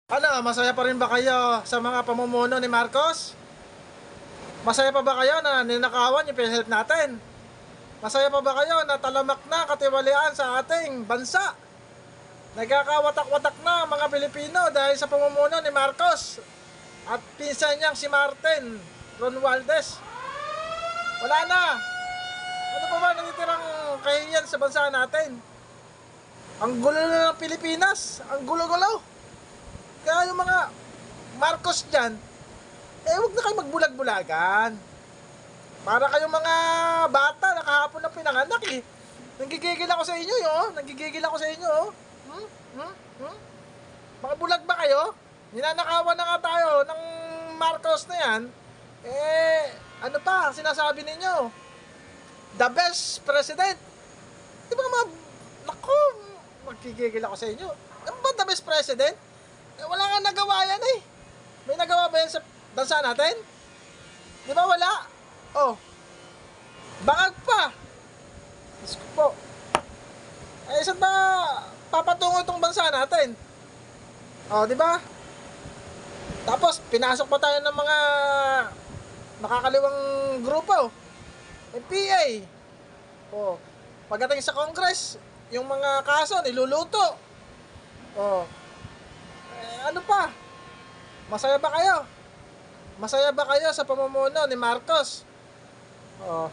Ano, masaya pa rin ba kayo sa mga pamumuno ni Marcos? Masaya pa ba kayo na ninakawan yung PhilHealth natin? Masaya pa ba kayo na talamak na katiwalian sa ating bansa? Nagkakawatak-watak na ang mga Pilipino dahil sa pamumuno ni Marcos at pinsan niyang si Martin Romualdez. Wala na! Ano pa ba natitirang kahihiyan sa bansa natin? Ang gulo na ng Pilipinas! Ang gulo-gulo! Kaya yung mga Marcos dyan, huwag na kayo magbulag-bulagan. Para kayong mga bata na kahapon na pinanganak eh. Nanggigigil ako sa inyo Nanggigigil ako sa inyo Mga bulag ba kayo? Ninanakawan na nga tayo ng Marcos na yan. Ano pa sinasabi ninyo? The best president. Di ba naku, magkigigil ako sa inyo. Ano ba the best president? Wala nga nagawa yan eh. May nagawa ba yan sa bansa natin? Di ba wala? Oh. Bangag pa. Diyos ko po. Saan ba papatungo itong bansa natin? Oh, di ba? Tapos, pinasok pa tayo ng mga nakakaliwang grupo. PA. Oh. Pagdating sa Congress, yung mga kaso niluluto. Oh. Ano pa? Masaya ba kayo? Masaya ba kayo sa pamumuno ni Marcos? Oh.